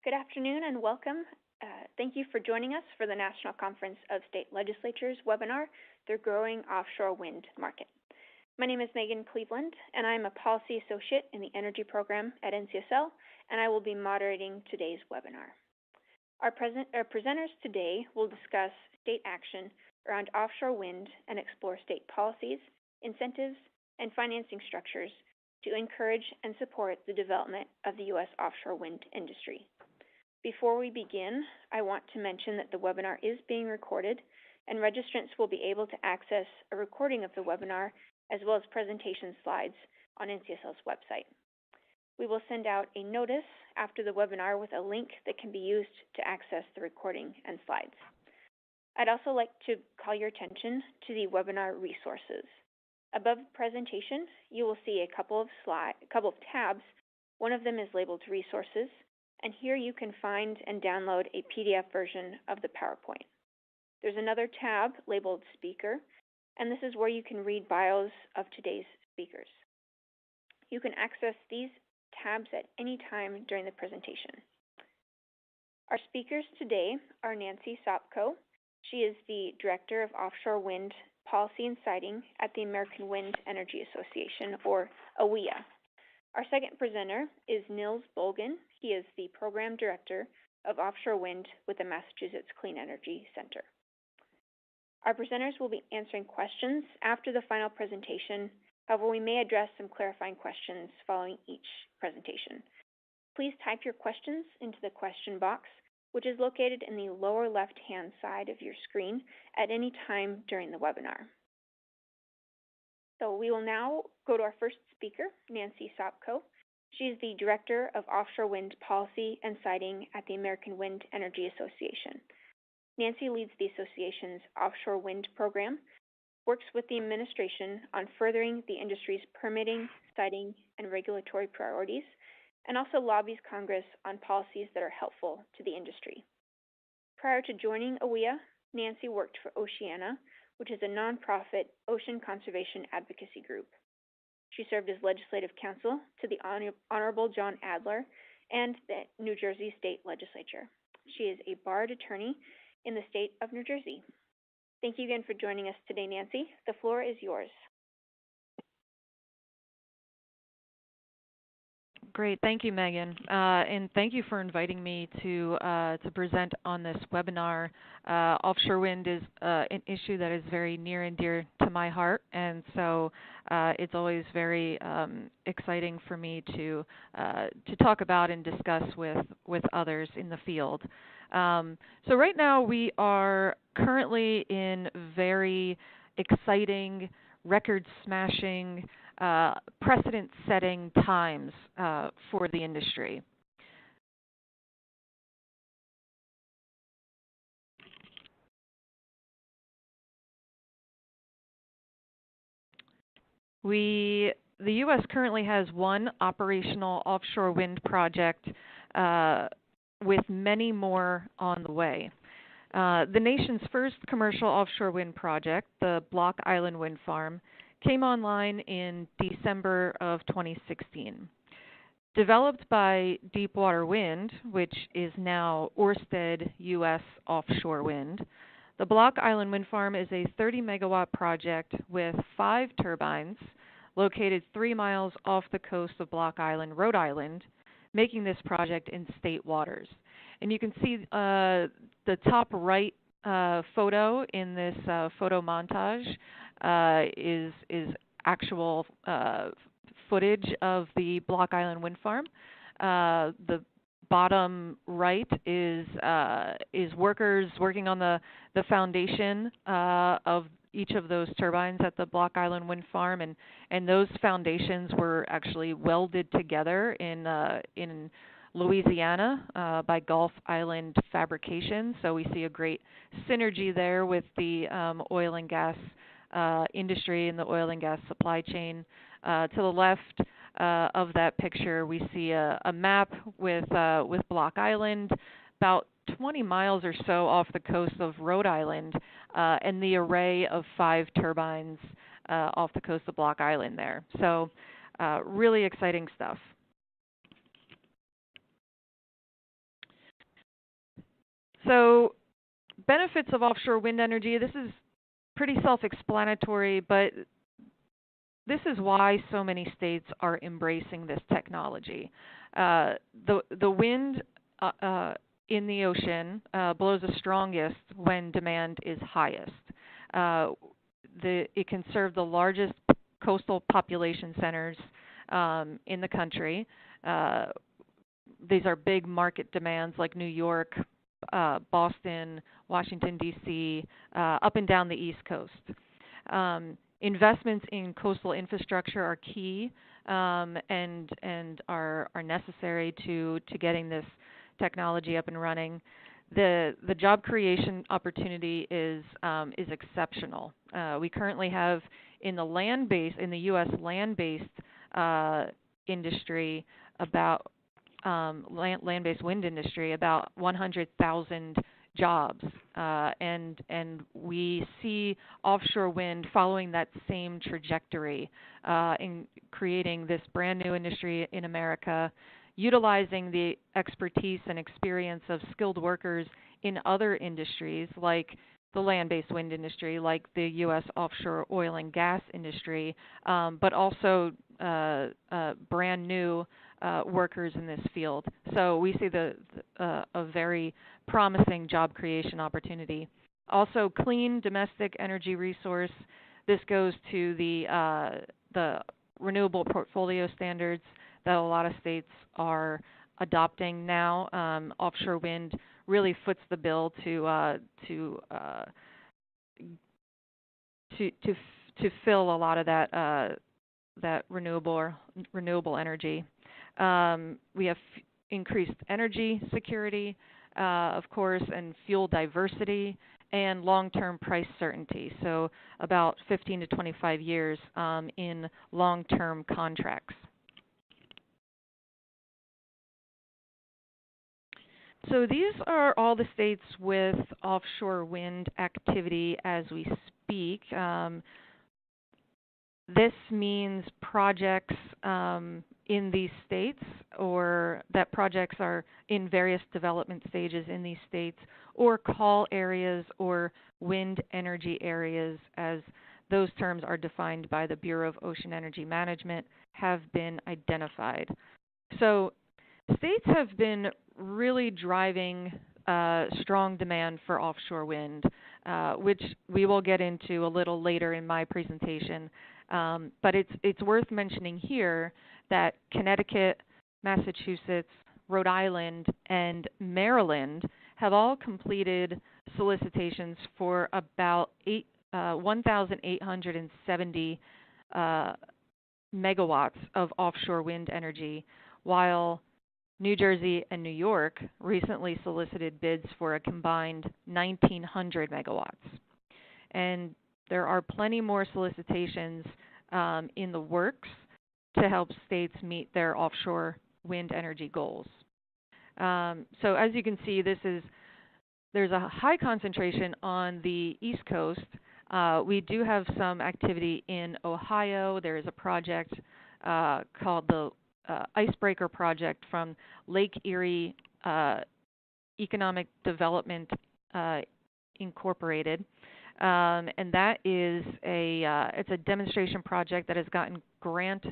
Good afternoon and welcome. Thank you for joining us for the National Conference of State Legislatures webinar, The Growing Offshore Wind Market. My name is Megan Cleveland, and I'm a Policy Associate in the Energy Program at NCSL, and I will be moderating today's webinar. Our presenters today will discuss state action around offshore wind and explore state policies, incentives, and financing structures to encourage and support the development of the U.S. offshore wind industry. Before we begin, I want to mention that the webinar is being recorded, and registrants will be able to access a recording of the webinar as well as presentation slides on NCSL's website. We will send out a notice after the webinar with a link that can be used to access the recording and slides. I'd also like to call your attention to the webinar resources. Above the presentation, you will see a couple of tabs. One of them is labeled Resources, and here you can find and download a PDF version of the PowerPoint. There's another tab labeled Speaker, and this is where you can read bios of today's speakers. You can access these tabs at any time during the presentation. Our speakers today are Nancy Sopko. She is the Director of Offshore Wind Policy and Siting at the American Wind Energy Association, or AWEA. Our second presenter is Nils Bolgen. He is the Program Director of Offshore Wind with the Massachusetts Clean Energy Center. Our presenters will be answering questions after the final presentation. However, we may address some clarifying questions following each presentation. Please type your questions into the question box, which is located in the lower left-hand side of your screen at any time during the webinar. So we will now go to our first speaker, Nancy Sopko. She is the Director of Offshore Wind Policy and Siting at the American Wind Energy Association. Nancy leads the association's offshore wind program, works with the administration on furthering the industry's permitting, siting, and regulatory priorities, and also lobbies Congress on policies that are helpful to the industry. Prior to joining AWEA, Nancy worked for Oceana, which is a nonprofit ocean conservation advocacy group. She served as legislative counsel to the Honorable John Adler and the New Jersey State Legislature. She is a barred attorney in the state of New Jersey. Thank you again for joining us today, Nancy. The floor is yours. Great, thank you, Megan, and thank you for inviting me to present on this webinar. Offshore wind is an issue that is very near and dear to my heart, and so it's always very exciting for me to talk about and discuss with others in the field. So right now we are currently in very exciting, record-smashing, precedent-setting times for the industry. The U.S. currently has one operational offshore wind project with many more on the way. The nation's first commercial offshore wind project, the Block Island Wind Farm, came online in December of 2016. Developed by Deepwater Wind, which is now Ørsted U.S. Offshore Wind, the Block Island Wind Farm is a 30-megawatt project with 5 turbines located 3 miles off the coast of Block Island, Rhode Island, making this project in state waters. And you can see the top right photo in this photo montage is actual footage of the Block Island Wind Farm. The bottom right is workers working on the foundation of each of those turbines at the Block Island Wind Farm, and those foundations were actually welded together in Louisiana by Gulf Island Fabrication. So we see a great synergy there with the oil and gas industry and the oil and gas supply chain. To the left of that picture, we see a map with Block Island, about 20 miles or so off the coast of Rhode Island, and the array of 5 turbines off the coast of Block Island there. So really exciting stuff. So benefits of offshore wind energy, this is pretty self-explanatory, but this is why so many states are embracing this technology. The wind in the ocean blows the strongest when demand is highest. It can serve the largest coastal population centers in the country. These are big market demands like New York, Boston, Washington, D.C., up and down the East Coast. Investments in coastal infrastructure are key and are necessary to getting this technology up and running. The job creation opportunity is exceptional. We currently have in the U.S. land-based industry about land-based wind industry about 100,000 jobs, and we see offshore wind following that same trajectory in creating this brand new industry in America, utilizing the expertise and experience of skilled workers in other industries like the land-based wind industry, like the U.S. offshore oil and gas industry, but also brand new workers in this field. So we see a very promising job creation opportunity. Also, clean domestic energy resource. This goes to the renewable portfolio standards that a lot of states are adopting now. Offshore wind really foots the bill to fill a lot of that renewable energy. We have increased energy security, of course, and fuel diversity, and long-term price certainty. So about 15 to 25 years in long-term contracts. So these are all the states with offshore wind activity as we speak. This means projects in these states, or that projects are in various development stages in these states, or call areas or wind energy areas, as those terms are defined by the Bureau of Ocean Energy Management, have been identified. So states have been really driving strong demand for offshore wind, which we will get into a little later in my presentation. But it's worth mentioning here that Connecticut, Massachusetts, Rhode Island, and Maryland have all completed solicitations for about 1,870 megawatts of offshore wind energy, while New Jersey and New York recently solicited bids for a combined 1,900 megawatts. And there are plenty more solicitations in the works to help states meet their offshore wind energy goals. So as you can see, there's a high concentration on the East Coast. We do have some activity in Ohio. There is a project called the Icebreaker Project from Lake Erie Economic Development Incorporated. And that is it's a demonstration project that has gotten grant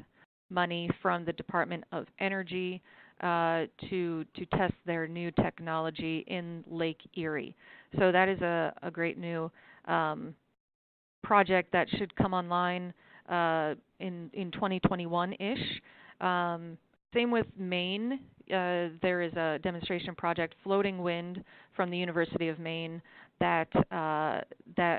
money from the Department of Energy to test their new technology in Lake Erie. So that is a great new project that should come online in 2021-ish. Same with Maine. There is a demonstration project, Floating Wind, from the University of Maine that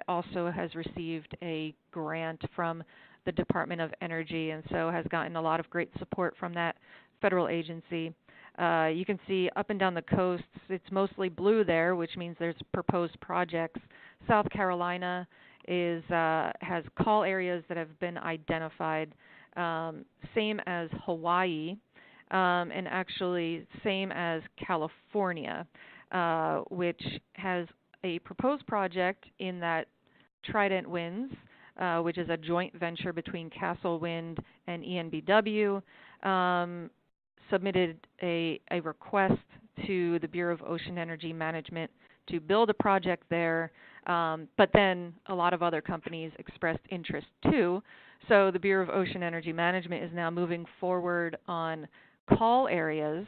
also has received a grant from the Department of Energy, and so has gotten a lot of great support from that federal agency. You can see up and down the coasts, it's mostly blue there, which means there's proposed projects. South Carolina has call areas that have been identified, same as Hawaii, and actually same as California, which has a proposed project in that Trident Winds, which is a joint venture between Castle Wind and ENBW, submitted a request to the Bureau of Ocean Energy Management to build a project there, but then a lot of other companies expressed interest too. So the Bureau of Ocean Energy Management is now moving forward on call areas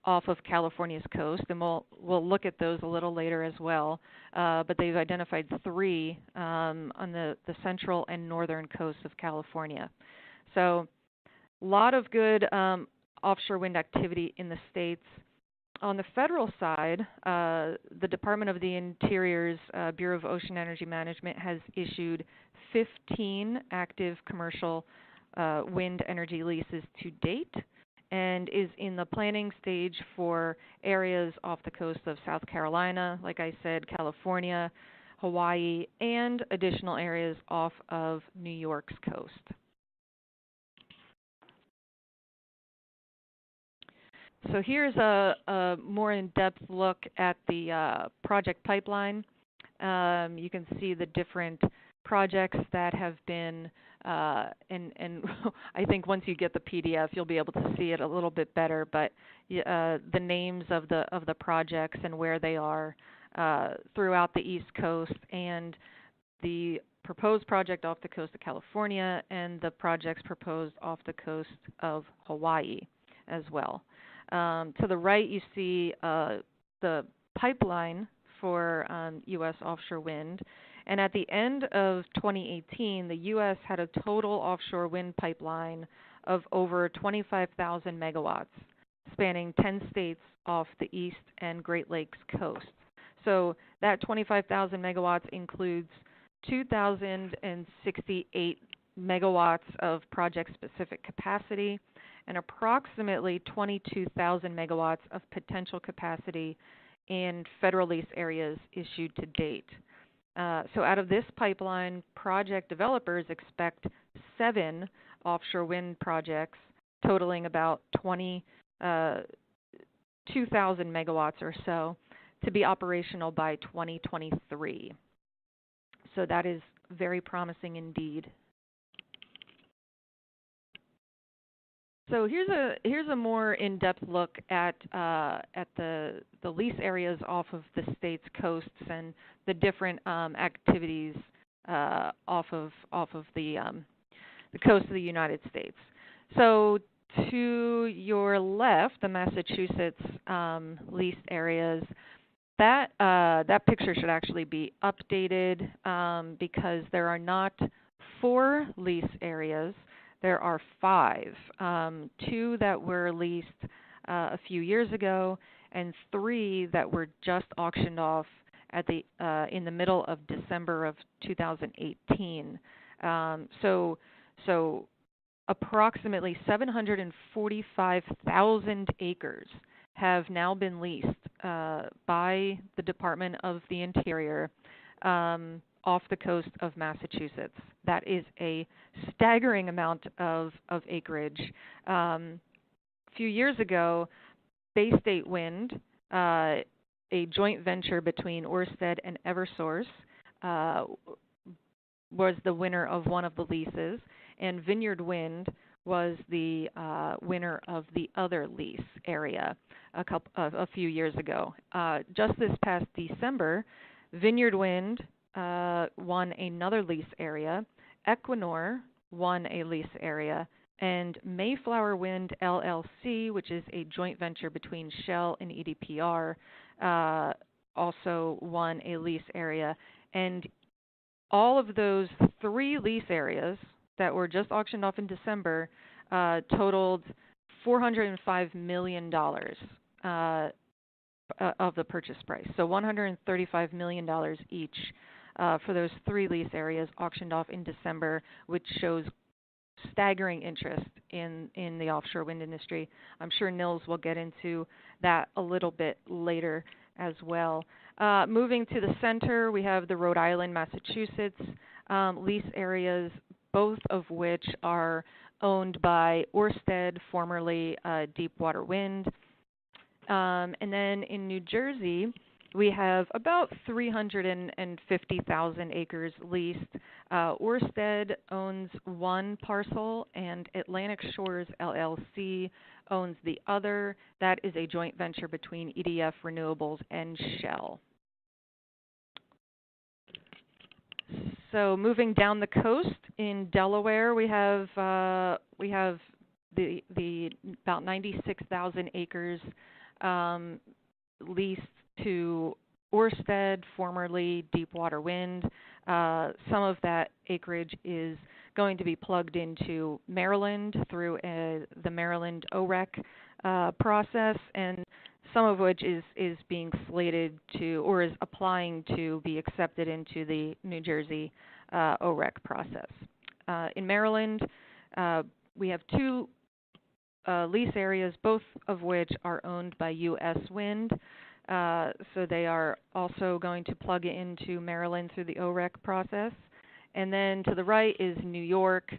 off of California's coast, and we'll look at those a little later as well. But they've identified 3 on the central and northern coasts of California. So a lot of good offshore wind activity in the states. On the federal side, the Department of the Interior's Bureau of Ocean Energy Management has issued 15 active commercial wind energy leases to date, and is in the planning stage for areas off the coast of South Carolina, like I said, California, Hawaii, and additional areas off of New York's coast. So here's a more in-depth look at the project pipeline. You can see the different projects that have been, and I think once you get the PDF, you'll be able to see it a little bit better. But the names of the projects and where they are throughout the East Coast, and the proposed project off the coast of California, and the projects proposed off the coast of Hawaii as well. To the right, you see the pipeline for U.S. offshore wind. And at the end of 2018, the U.S. had a total offshore wind pipeline of over 25,000 megawatts, spanning 10 states off the East and Great Lakes coast. So that 25,000 megawatts includes 2,068 megawatts of project-specific capacity, and approximately 22,000 megawatts of potential capacity in federal lease areas issued to date. So out of this pipeline, project developers expect 7 offshore wind projects totaling about 22,000 megawatts or so to be operational by 2023. So that is very promising indeed. So here's a more in-depth look at the lease areas off of the state's coasts and the different activities off of the coast of the United States. So to your left, the Massachusetts leased areas. That picture should actually be updated because there are not 4 lease areas. There are 5, 2 that were leased a few years ago, and 3 that were just auctioned off at in the middle of December of 2018. So approximately 745,000 acres have now been leased by the Department of the Interior off the coast of Massachusetts. That is a staggering amount of acreage. A few years ago, Bay State Wind, a joint venture between Ørsted and Eversource, was the winner of one of the leases, and Vineyard Wind was the winner of the other lease area a few years ago. Just this past December, Vineyard Wind won another lease area, Equinor won a lease area, and Mayflower Wind LLC, which is a joint venture between Shell and EDPR, also won a lease area. And all of those 3 lease areas that were just auctioned off in December totaled $405 million of the purchase price. So $135 million each for those 3 lease areas auctioned off in December, which shows staggering interest in the offshore wind industry. I'm sure Nils will get into that a little bit later as well. Moving to the center, we have the Rhode Island, Massachusetts lease areas, both of which are owned by Ørsted, formerly Deepwater Wind. And then in New Jersey, we have about 350,000 acres leased. Ørsted owns 1 parcel, and Atlantic Shores LLC owns the other. That is a joint venture between EDF Renewables and Shell. So moving down the coast in Delaware, we have the about 96,000 acres leased to Ørsted, formerly Deepwater Wind. Some of that acreage is going to be plugged into Maryland through the Maryland OREC process, and some of which is being slated to or is applying to be accepted into the New Jersey OREC process. In Maryland, we have two lease areas, both of which are owned by U.S. Wind. So they are also going to plug into Maryland through the OREC process. And then to the right is New York,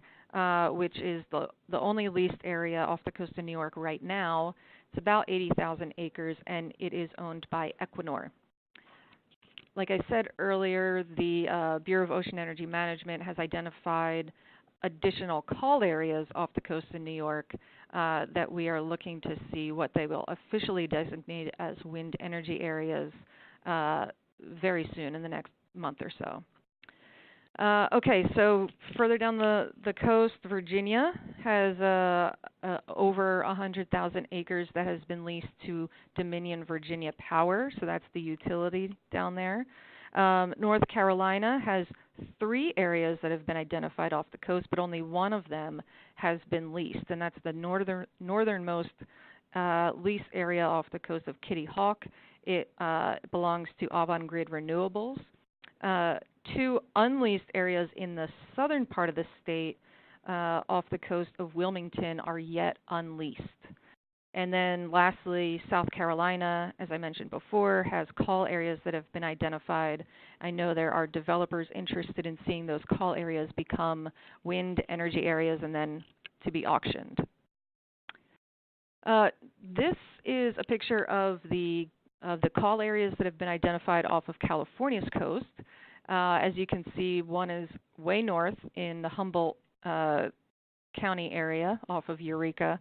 which is the only leased area off the coast of New York right now. It's about 80,000 acres, and it is owned by Equinor. Like I said earlier, the Bureau of Ocean Energy Management has identified additional call areas off the coast of New York that we are looking to see what they will officially designate as wind energy areas very soon, in the next month or so. Okay, so further down the coast, Virginia has over 100,000 acres that has been leased to Dominion Virginia Power, so that's the utility down there. North Carolina has 3 areas that have been identified off the coast, but only one of them has been leased, and that's the northernmost lease area off the coast of Kitty Hawk. It belongs to Avangrid Renewables. 2 unleased areas in the southern part of the state off the coast of Wilmington are yet unleased. And then lastly, South Carolina, as I mentioned before, has call areas that have been identified. I know there are developers interested in seeing those call areas become wind energy areas and then to be auctioned. This is a picture of the call areas that have been identified off of California's coast. As you can see, one is way north in the Humboldt County area off of Eureka.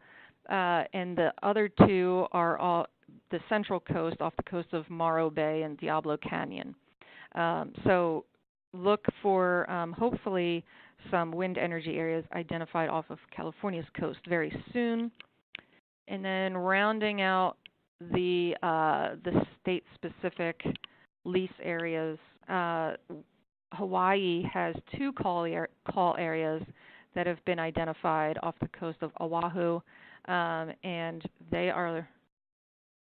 And the other 2 are all the central coast, off the coast of Morro Bay and Diablo Canyon. So look for hopefully some wind energy areas identified off of California's coast very soon. And then rounding out the state-specific lease areas, Hawaii has 2 call areas that have been identified off the coast of Oahu. And they are,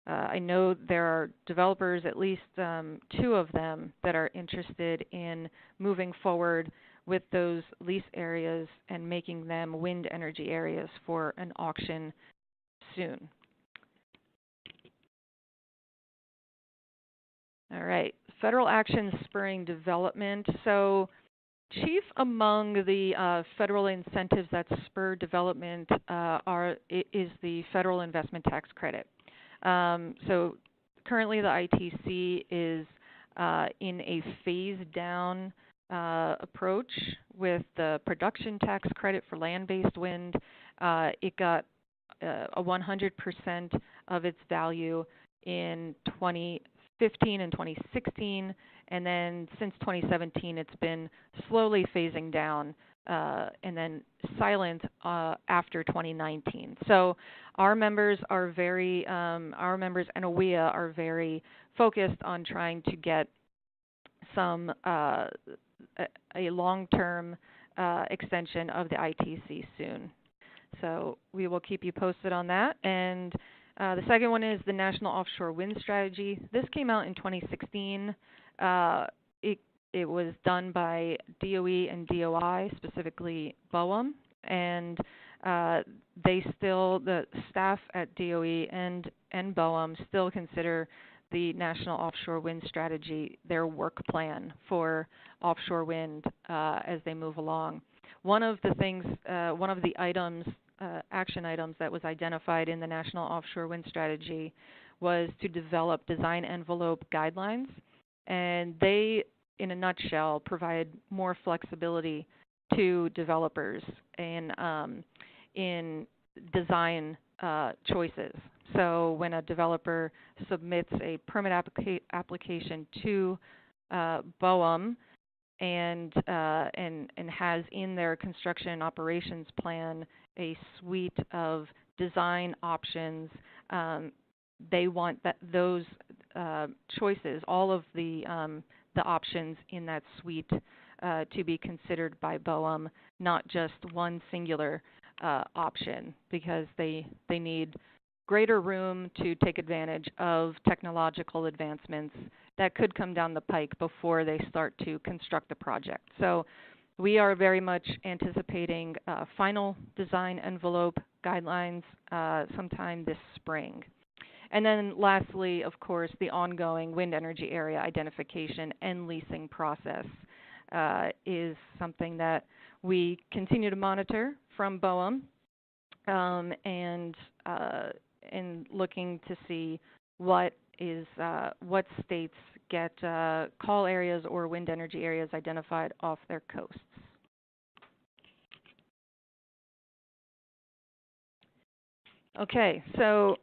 I know there are developers, at least 2 of them, that are interested in moving forward with those lease areas and making them wind energy areas for an auction soon. All right, federal action spurring development. So chief among the federal incentives that spur development is the federal investment tax credit. So currently the ITC is in a phased down approach with the production tax credit for land-based wind. It got a 100% of its value in 2015 and 2016, and then since 2017 it's been slowly phasing down and then silent after 2019. So our members and OWEA are very focused on trying to get some a long-term extension of the ITC soon. So we will keep you posted on that. And the second one is the National Offshore Wind Strategy. This came out in 2016. It was done by DOE and DOI, specifically BOEM, and the staff at DOE and BOEM still consider the National Offshore Wind Strategy their work plan for offshore wind as they move along. One of the items, action items that was identified in the National Offshore Wind Strategy was to develop design envelope guidelines, and they, in a nutshell, provide more flexibility to developers in design choices. So when a developer submits a permit application to BOEM and has in their construction and operations plan a suite of design options. They want those choices, all of the options in that suite, to be considered by BOEM, not just one singular option, because they need greater room to take advantage of technological advancements that could come down the pike before they start to construct the project. So we are very much anticipating final design envelope guidelines sometime this spring. And then lastly, of course, the ongoing wind energy area identification and leasing process is something that we continue to monitor from BOEM, and looking to see what states get call areas or wind energy areas identified off their coasts. Okay, so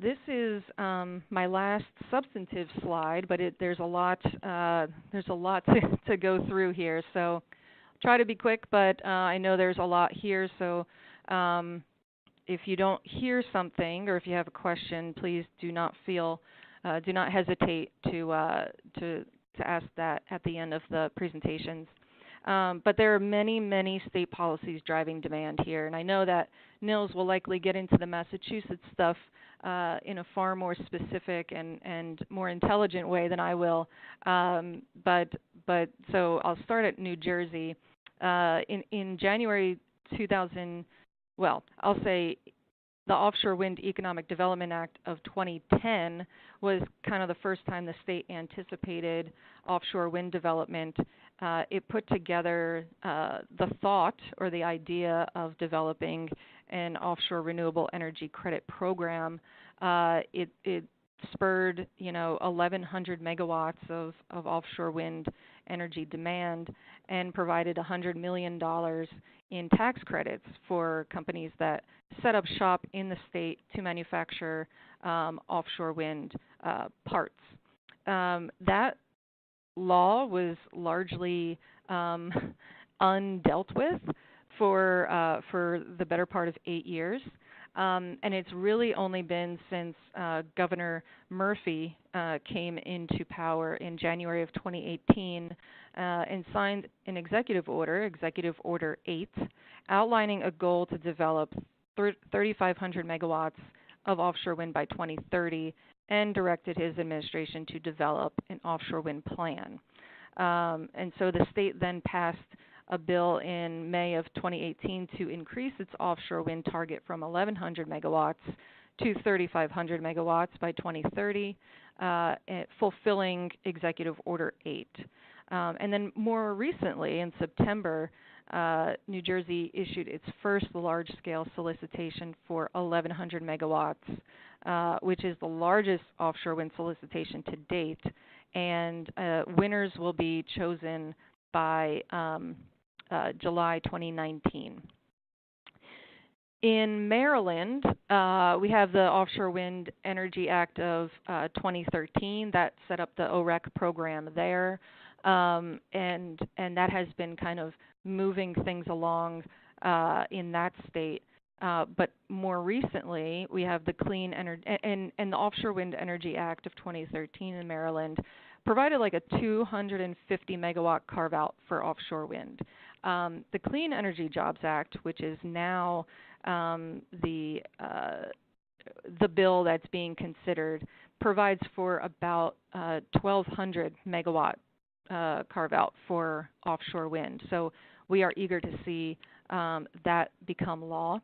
this is my last substantive slide, but there's a lot to go through here. So try to be quick, but I know there's a lot here. So if you don't hear something, or if you have a question, please do not hesitate to ask that at the end of the presentations. But there are many, many state policies driving demand here, and I know that Nils will likely get into the Massachusetts stuff in a far more specific and more intelligent way than I will. But so I'll start at New Jersey. In January 2000, well, I'll say the Offshore Wind Economic Development Act of 2010 was kind of the first time the state anticipated offshore wind development. It put together the thought or the idea of developing an offshore renewable energy credit program. It spurred, 1,100 megawatts of offshore wind energy demand and provided $100 million in tax credits for companies that set up shop in the state to manufacture offshore wind parts. That law was largely undealt with for the better part of 8 years. And it's really only been since Governor Murphy came into power in January of 2018 and signed an Executive Order 8, outlining a goal to develop 3,500 megawatts of offshore wind by 2030, and directed his administration to develop an offshore wind plan. And so the state then passed a bill in May of 2018 to increase its offshore wind target from 1,100 megawatts to 3,500 megawatts by 2030, fulfilling Executive Order 8. And then more recently, in September, New Jersey issued its first large-scale solicitation for 1,100 megawatts, which is the largest offshore wind solicitation to date. And winners will be chosen by July 2019. In Maryland, we have the Offshore Wind Energy Act of 2013 that set up the OREC program there, and that has been kind of moving things along in that state. But more recently, we have the Clean Energy and the Offshore Wind Energy Act of 2013 in Maryland provided like a 250 megawatt carve out for offshore wind. The Clean Energy Jobs Act, which is now the bill that's being considered, provides for about 1,200 megawatt carve out for offshore wind. So we are eager to see that become law.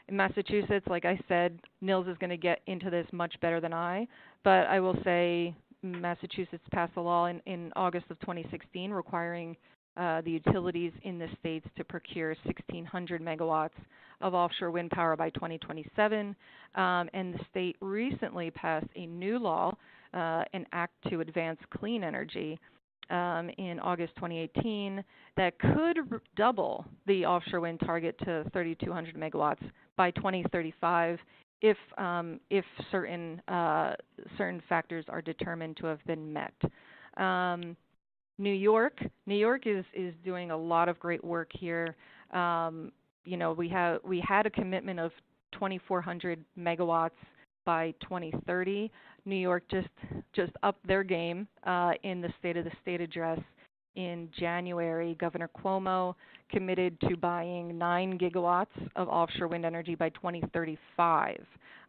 In Massachusetts, like I said, Nils is going to get into this much better than I, but I will say Massachusetts passed a law in August of 2016 requiring the utilities in the states to procure 1,600 megawatts of offshore wind power by 2027. And the state recently passed a new law, an Act to Advance Clean Energy, in August 2018 that could double the offshore wind target to 3,200 megawatts by 2035 if certain factors are determined to have been met. New York is doing a lot of great work here. We had a commitment of 2,400 megawatts by 2030. New York just upped their game in the State of the State address in January. Governor Cuomo committed to buying 9 gigawatts of offshore wind energy by 2035.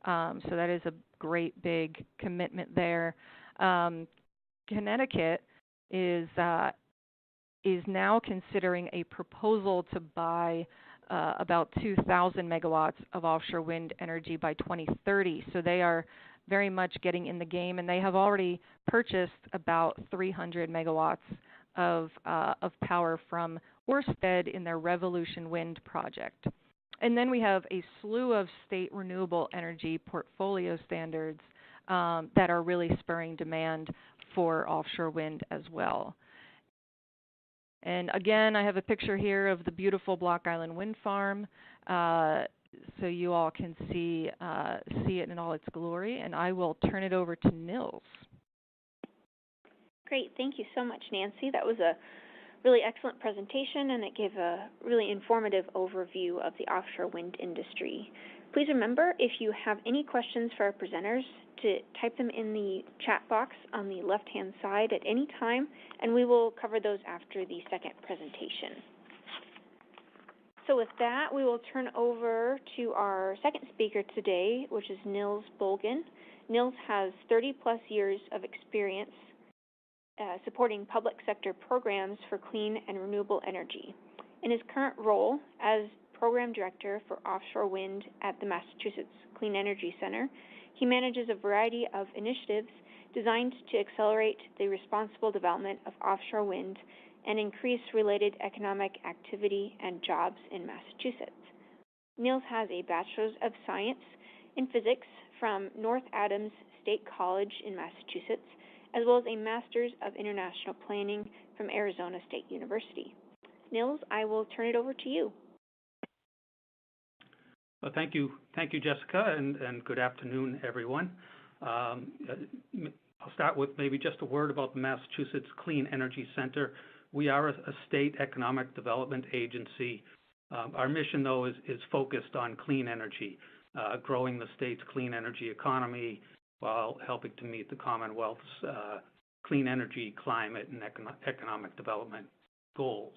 So that is a great big commitment there. Connecticut is now considering a proposal to buy about 2,000 megawatts of offshore wind energy by 2030. So they are very much getting in the game, and they have already purchased about 300 megawatts of power from Ørsted in their Revolution Wind project. And then we have a slew of state renewable energy portfolio standards that are really spurring demand for offshore wind as well. And again, I have a picture here of the beautiful Block Island Wind Farm, so you all can see it in all its glory. And I will turn it over to Nils. Great, thank you so much, Nancy. That was a really excellent presentation, and it gave a really informative overview of the offshore wind industry. Please remember, if you have any questions for our presenters, to type them in the chat box on the left-hand side at any time, and we will cover those after the second presentation. So with that, we will turn over to our second speaker today, which is Nils Bolgen. Nils has 30-plus years of experience supporting public sector programs for clean and renewable energy. In his current role as Program Director for Offshore Wind at the Massachusetts Clean Energy Center, he manages a variety of initiatives designed to accelerate the responsible development of offshore wind and increase related economic activity and jobs in Massachusetts. Nils has a Bachelor's of Science in Physics from North Adams State College in Massachusetts, as well as a Master's of International Planning from Arizona State University. Nils, I will turn it over to you. Well, thank you, Jessica, and good afternoon, everyone. I'll start with maybe just a word about the Massachusetts Clean Energy Center. We are a state economic development agency. Our mission, though, is focused on clean energy, growing the state's clean energy economy while helping to meet the Commonwealth's clean energy, climate, and economic development goals.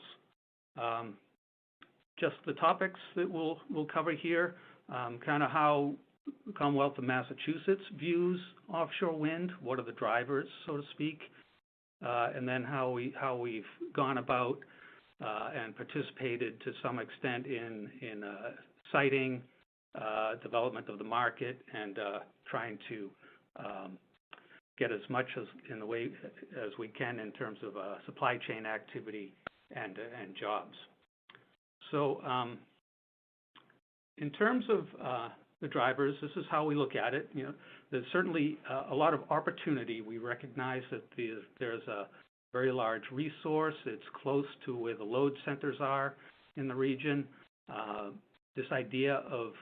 Just the topics that we'll cover here, kind of how the Commonwealth of Massachusetts views offshore wind, what are the drivers, so to speak, and then how we've gone about and participated to some extent in siting, development of the market, and trying to get as much as in the way as we can in terms of supply chain activity and jobs. So in terms of the drivers, this is how we look at it. There's certainly a lot of opportunity. We recognize that there's a very large resource. It's close to where the load centers are in the region. This idea of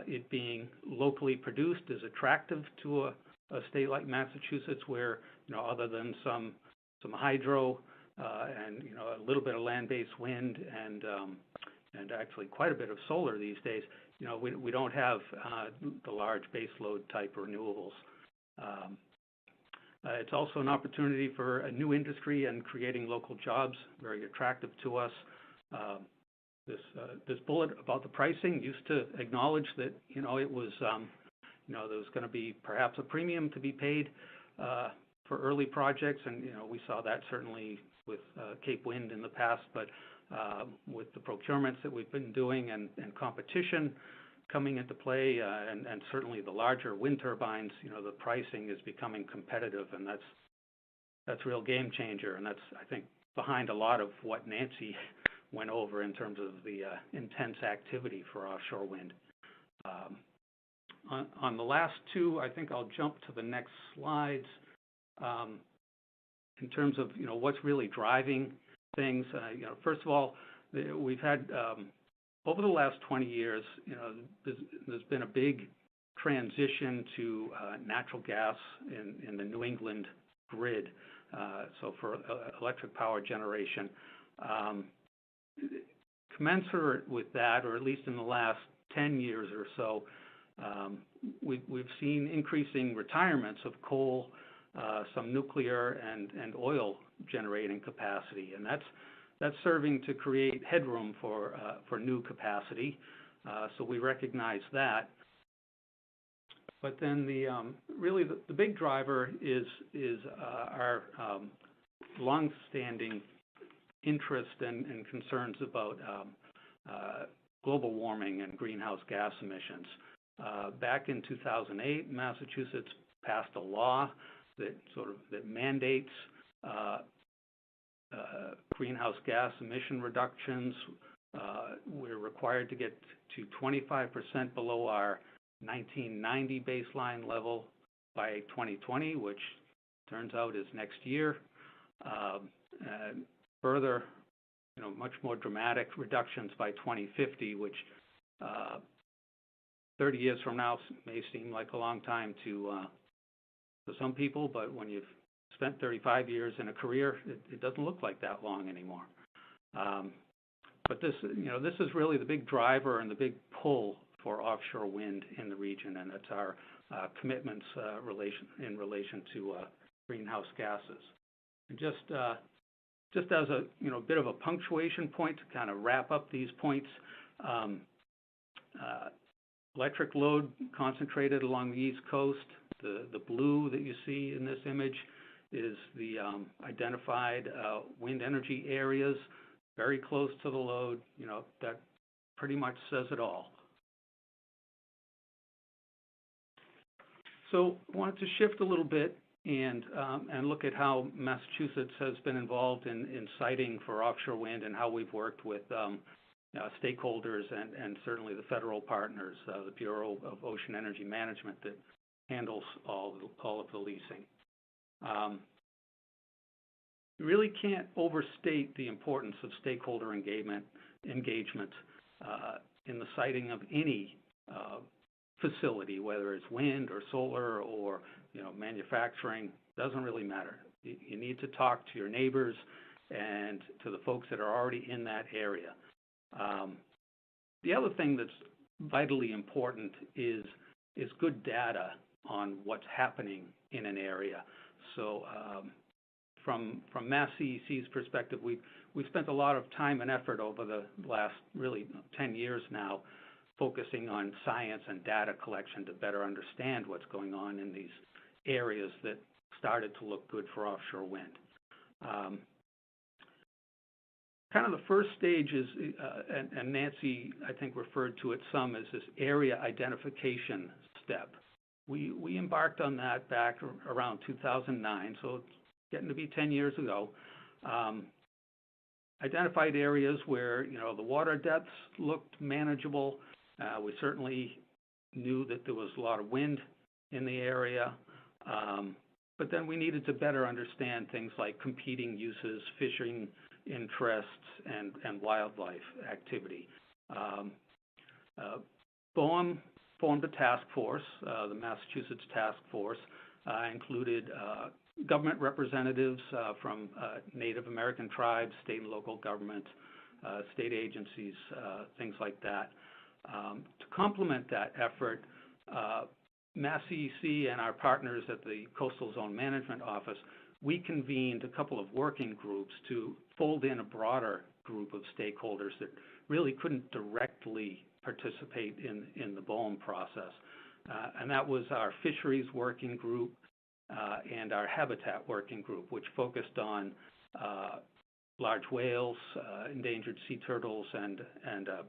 it being locally produced is attractive to a state like Massachusetts, where other than some hydro and a little bit of land-based wind and actually quite a bit of solar these days, we don't have the large baseload type renewables. It's also an opportunity for a new industry and creating local jobs, very attractive to us. This bullet about the pricing used to acknowledge that it was there was going to be perhaps a premium to be paid for early projects, and we saw that certainly with Cape Wind in the past, but with the procurements that we've been doing and competition coming into play, and certainly the larger wind turbines, the pricing is becoming competitive, and that's a real game changer, and that's, I think, behind a lot of what Nancy went over in terms of the intense activity for offshore wind. On the last two, I think I'll jump to the next slides. In terms of what's really driving things, first of all, we've had over the last 20 years, there's been a big transition to natural gas in the New England grid, so for electric power generation. Commensurate with that, or at least in the last 10 years or so, we've seen increasing retirements of coal, some nuclear and oil generating capacity, and that's serving to create headroom for new capacity. So we recognize that. But then really the big driver is our long-standing interest and concerns about global warming and greenhouse gas emissions. Back in 2008, Massachusetts passed a law that mandates greenhouse gas emission reductions. We're required to get to 25% below our 1990 baseline level by 2020, which turns out is next year. Further, much more dramatic reductions by 2050, which 30 years from now may seem like a long time to some people, but when you've spent 35 years in a career, it doesn't look like that long anymore. But this is really the big driver and the big pull for offshore wind in the region, and it's our commitments in relation to greenhouse gases. And just as a bit of a punctuation point to kind of wrap up these points, electric load concentrated along the East Coast. The blue that you see in this image is the identified wind energy areas very close to the load. That pretty much says it all. So I wanted to shift a little bit and look at how Massachusetts has been involved in siting for offshore wind and how we've worked with stakeholders and certainly the federal partners, the Bureau of Ocean Energy Management that handles all of the leasing. You really can't overstate the importance of stakeholder engagement in the siting of any facility, whether it's wind or solar or manufacturing. Doesn't really matter. You need to talk to your neighbors and to the folks that are already in that area. The other thing that's vitally important is good data on what's happening in an area. So from MassCEC's perspective, we spent a lot of time and effort over the last really 10 years now focusing on science and data collection to better understand what's going on in these areas that started to look good for offshore wind. Kind of the first stage is, and Nancy, I think, referred to it some as this area identification step. We embarked on that back around 2009, so it's getting to be 10 years ago. Identified areas where the water depths looked manageable. We certainly knew that there was a lot of wind in the area, but then we needed to better understand things like competing uses, fishing interests, and wildlife activity. BOEM formed a task force. The Massachusetts task force included government representatives from Native American tribes, state and local government, state agencies, things like that. To complement that effort, MassCEC and our partners at the Coastal Zone Management Office, we convened a couple of working groups to fold in a broader group of stakeholders that really couldn't directly participate in the BOEM process. And that was our Fisheries working group and our Habitat working group, which focused on large whales, endangered sea turtles, and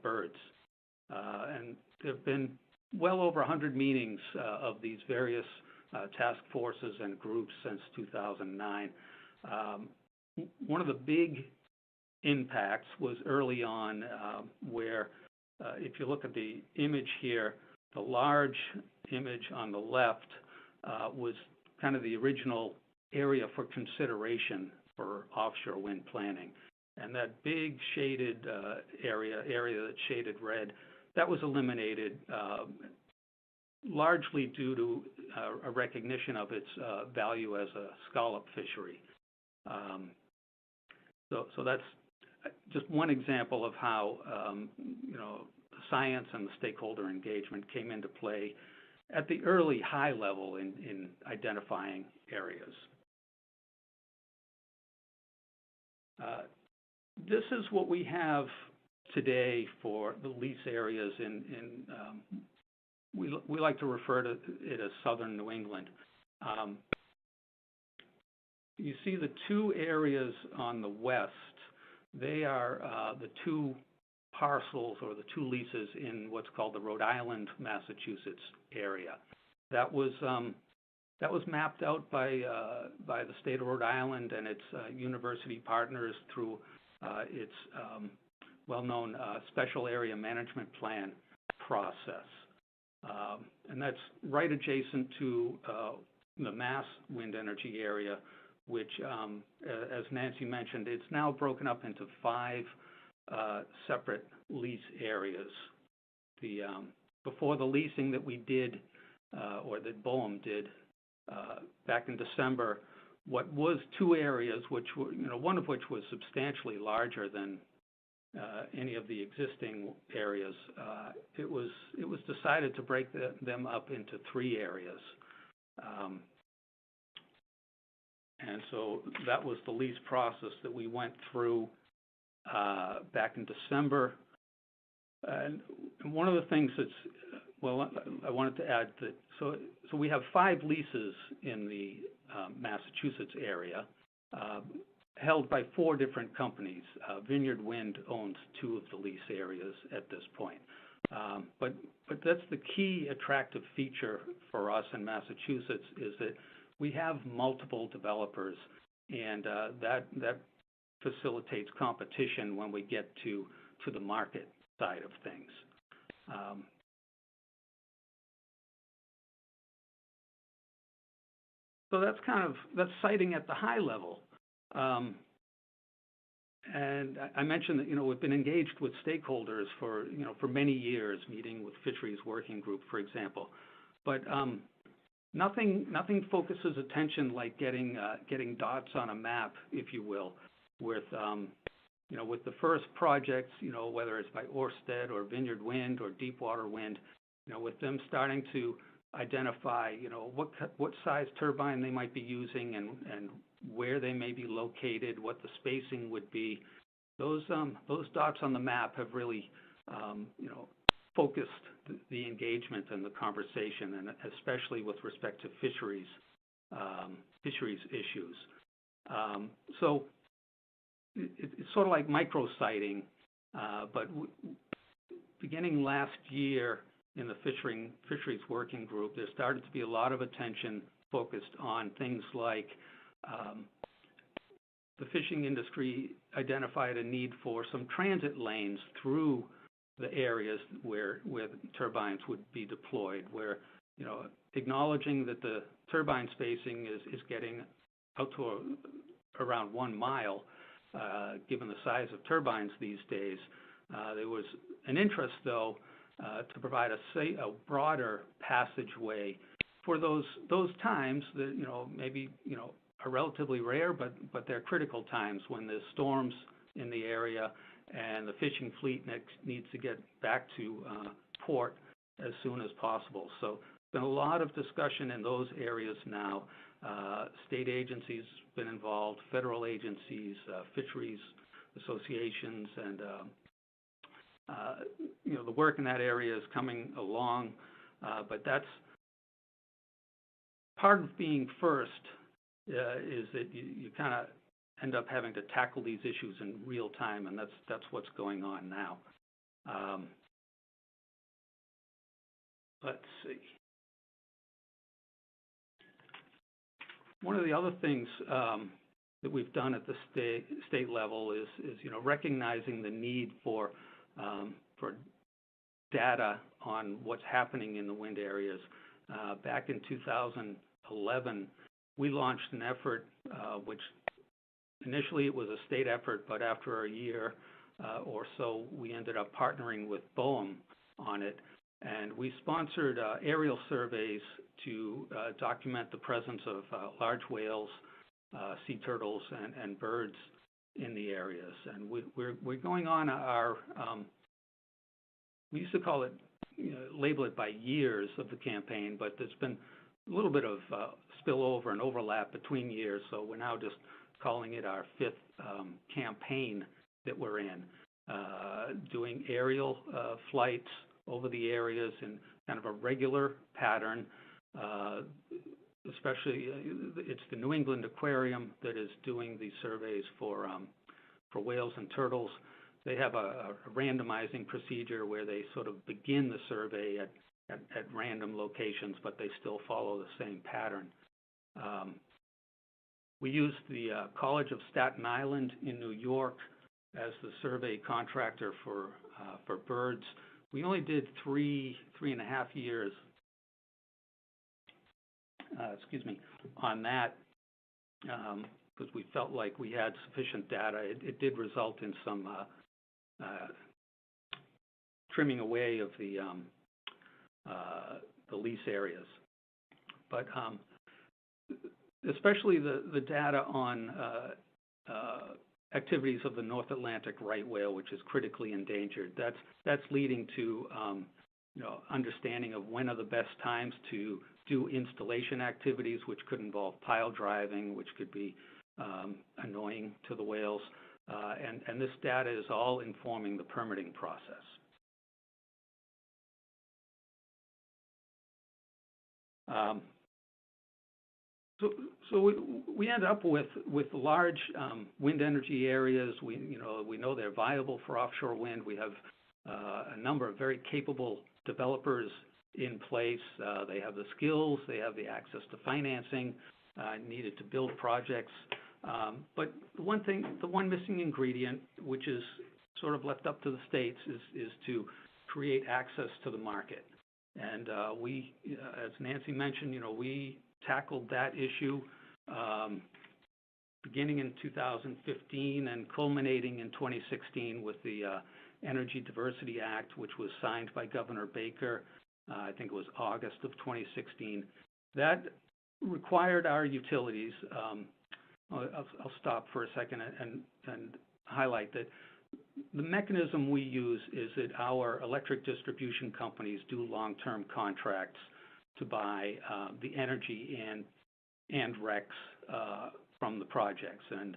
birds. And there have been well over 100 meetings of these various task forces and groups since 2009. One of the big impacts was early on where, if you look at the image here, the large image on the left was kind of the original area for consideration for offshore wind planning. And that big shaded area that's shaded red, that was eliminated largely due to a recognition of its value as a scallop fishery. So that's just one example of how the science and the stakeholder engagement came into play at the early high level in identifying areas. This is what we have today for the lease areas we like to refer to it as southern New England. You see the two areas on the west. They are the two parcels or the two leases in what's called the Rhode Island, Massachusetts area. That was mapped out by the state of Rhode Island and its university partners through its well-known special area management plan process. And that's right adjacent to the Mass wind energy area, which, as Nancy mentioned, it's now broken up into 5 separate lease areas. Before the leasing that we did, or that BOEM did back in December, what was 2 areas, which were, one of which was substantially larger than any of the existing areas, it was decided to break them up into 3 areas. And so that was the lease process that we went through back in December. And one of the things that's, well, I wanted to add that, so we have 5 leases in the Massachusetts area, held by 4 different companies. Vineyard Wind owns 2 of the lease areas at this point. But that's the key attractive feature for us in Massachusetts, is that we have multiple developers, and that facilitates competition when we get to the market side of things. So that's siting at the high level. And I mentioned that, we've been engaged with stakeholders for many years, meeting with Fisheries Working Group, for example. But nothing focuses attention like getting dots on a map, if you will, with the first projects, whether it's by Ørsted or Vineyard Wind or Deepwater Wind, with them starting to identify, what size turbine they might be using and where they may be located, what the spacing would be. Those dots on the map have really, focused the engagement and the conversation, and especially with respect to fisheries issues. So it's sort of like micro-siting, but beginning last year in the Fisheries Working Group, there started to be a lot of attention focused on things like the fishing industry identified a need for some transit lanes through the areas where turbines would be deployed, where, acknowledging that the turbine spacing is getting out to around 1 mile, given the size of turbines these days. There was an interest, though, to provide a broader passageway for those times that, maybe, are relatively rare, but they're critical times when there's storms in the area and the fishing fleet needs to get back to port as soon as possible. So there's been a lot of discussion in those areas now. State agencies have been involved, federal agencies, fisheries associations, and the work in that area is coming along. But that's part of being first, is that you kind of end up having to tackle these issues in real time, and that's what's going on now. Let's see. One of the other things that we've done at the state level is recognizing the need for data on what's happening in the wind areas. Back in 2011, we launched an effort, which initially it was a state effort, but after a year or so, we ended up partnering with BOEM on it. And we sponsored aerial surveys to document the presence of large whales, sea turtles, and birds in the areas. And we're going on our, we used to call it, label it by years of the campaign, but there's been a little bit of spillover and overlap between years, so we're now just calling it our 5th campaign that we're in, doing aerial flights over the areas in kind of a regular pattern. Especially, it's the New England Aquarium that is doing these surveys for whales and turtles. They have a randomizing procedure where they sort of begin the survey at random locations, but they still follow the same pattern. We used the College of Staten Island in New York as the survey contractor for birds. We only did three and a half years, on that, because we felt like we had sufficient data. It did result in some trimming away of the lease areas, but especially the data on activities of the North Atlantic right whale, which is critically endangered. That's leading to understanding of when are the best times to do installation activities, which could involve pile driving, which could be annoying to the whales, and this data is all informing the permitting process. So we end up with large wind energy areas. We know they're viable for offshore wind. We have a number of very capable developers in place. They have the skills, they have the access to financing needed to build projects. But the one missing ingredient, which is sort of left up to the states, is to create access to the market. And we, as Nancy mentioned, we tackled that issue beginning in 2015 and culminating in 2016 with the Energy Diversity Act, which was signed by Governor Baker. I think it was August of 2016. That required our utilities. I'll stop for a second and highlight that the mechanism we use is that our electric distribution companies do long-term contracts to buy the energy and RECs from the projects. And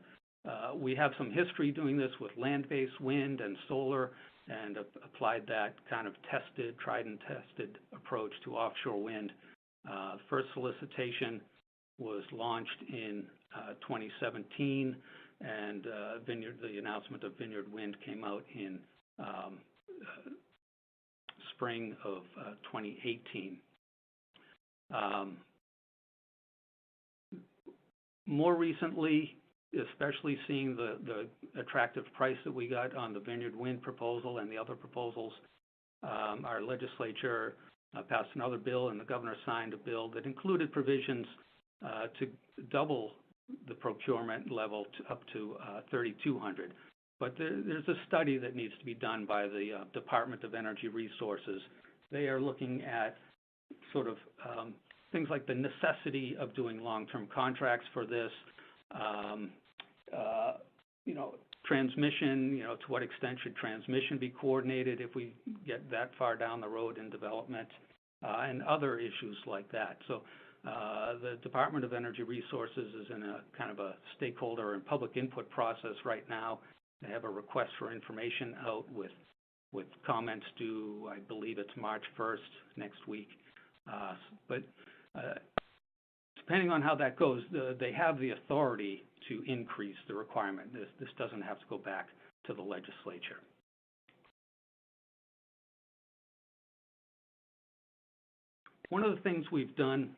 we have some history doing this with land-based wind and solar, and applied that kind of tried and tested approach to offshore wind. First solicitation was launched in 2017, and the announcement of Vineyard Wind came out in spring of 2018. More recently, especially seeing the attractive price that we got on the Vineyard Wind proposal and the other proposals, our legislature passed another bill, and the governor signed a bill that included provisions to double the procurement level up to 3,200. But there's a study that needs to be done by the Department of Energy Resources. They are looking at sort of things like the necessity of doing long-term contracts for this, transmission, to what extent should transmission be coordinated if we get that far down the road in development, and other issues like that. So the Department of Energy Resources is in a kind of a stakeholder and public input process right now. They have a request for information out with comments due, I believe it's March 1st, next week. But depending on how that goes, they have the authority to increase the requirement. This doesn't have to go back to the legislature. One of the things we've done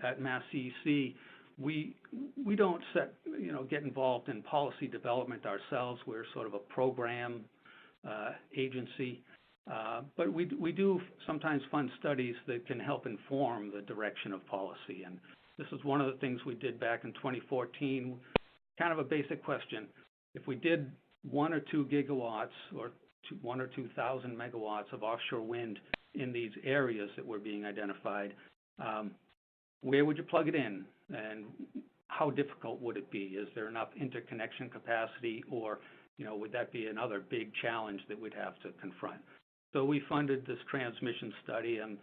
at MassCEC, we don't get involved in policy development ourselves. We're sort of a program agency. But we do sometimes fund studies that can help inform the direction of policy. And this is one of the things we did back in 2014, kind of a basic question. If we did 1 or 2 gigawatts or 1 or 2,000 megawatts of offshore wind in these areas that were being identified, where would you plug it in, and how difficult would it be? Is there enough interconnection capacity, or would that be another big challenge that we'd have to confront? So we funded this transmission study, and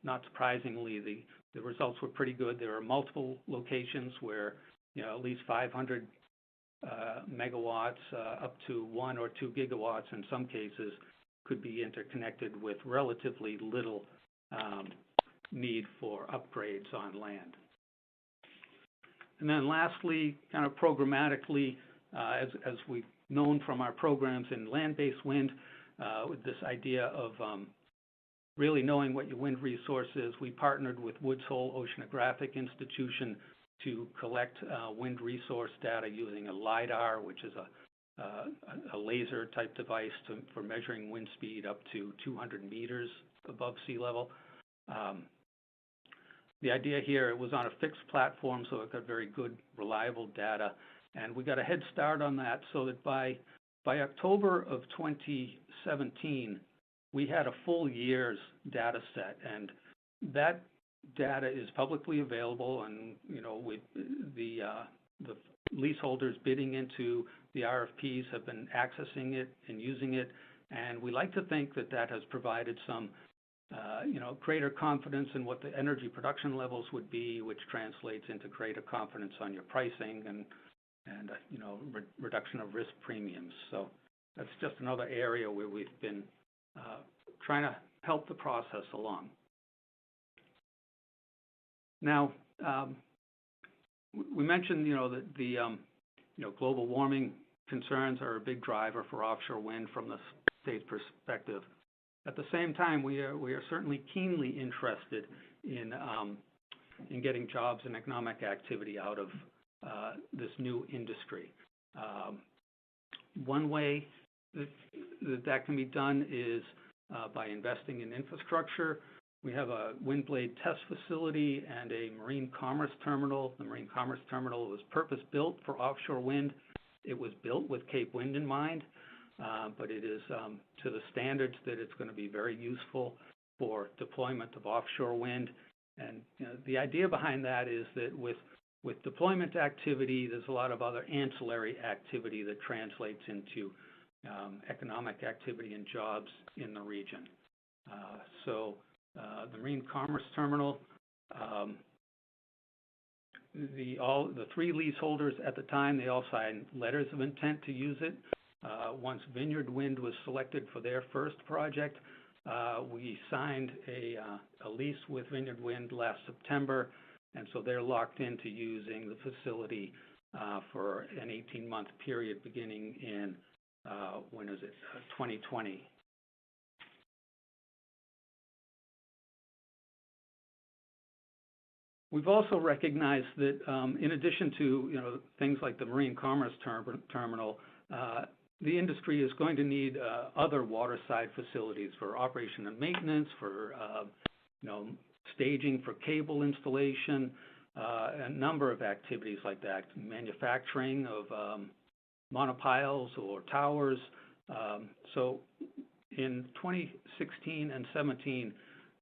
not surprisingly, the results were pretty good. There are multiple locations where at least 500 megawatts up to 1 or 2 gigawatts in some cases could be interconnected with relatively little need for upgrades on land. And then lastly, kind of programmatically, as we've known from our programs in land-based wind, with this idea of really knowing what your wind resource is, we partnered with Woods Hole Oceanographic Institution to collect wind resource data using a LiDAR, which is a laser type device for measuring wind speed up to 200 meters above sea level. The idea here, it was on a fixed platform, so it got very good, reliable data, and we got a head start on that so that by October of 2017, we had a full year's data set, and that data is publicly available, and with the leaseholders bidding into the RFPs have been accessing it and using it, and we like to think that that has provided some greater confidence in what the energy production levels would be, which translates into greater confidence on your pricing and reduction of risk premiums. So that's just another area where we've been trying to help the process along. Now, we mentioned, that the global warming concerns are a big driver for offshore wind from the state's perspective. At the same time, we are certainly keenly interested in getting jobs and economic activity out of this new industry. One way that can be done is by investing in infrastructure. We have a wind blade test facility and a marine commerce terminal. The marine commerce terminal was purpose-built for offshore wind. It was built with Cape Wind in mind, but it is to the standards that it's going to be very useful for deployment of offshore wind. And the idea behind that is that with deployment activity, there's a lot of other ancillary activity that translates into economic activity and jobs in the region. So the Marine Commerce Terminal, the 3 leaseholders at the time, they all signed letters of intent to use it. Once Vineyard Wind was selected for their first project, we signed a lease with Vineyard Wind last September, and so they're locked into using the facility for an 18-month period beginning in, 2020. We've also recognized that in addition to things like the Marine Commerce Terminal, the industry is going to need other waterside facilities for operation and maintenance, for staging for cable installation, a number of activities like that, manufacturing of monopiles or towers. So in 2016 and 17,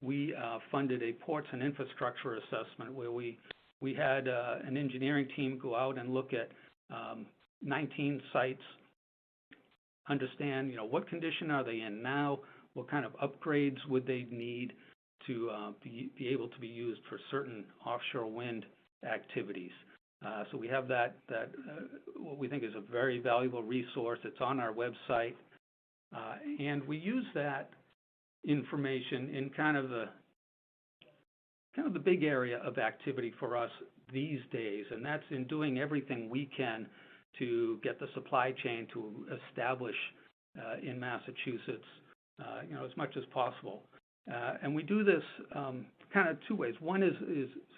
we funded a ports and infrastructure assessment where we had an engineering team go out and look at 19 sites, understand what condition are they in now, what kind of upgrades would they need to be able to be used for certain offshore wind activities. So we have that what we think is a very valuable resource. It's on our website, and we use that information in kind of the big area of activity for us these days, and that's in doing everything we can to get the supply chain to establish in Massachusetts, as much as possible. And we do this kind of 2 ways. One is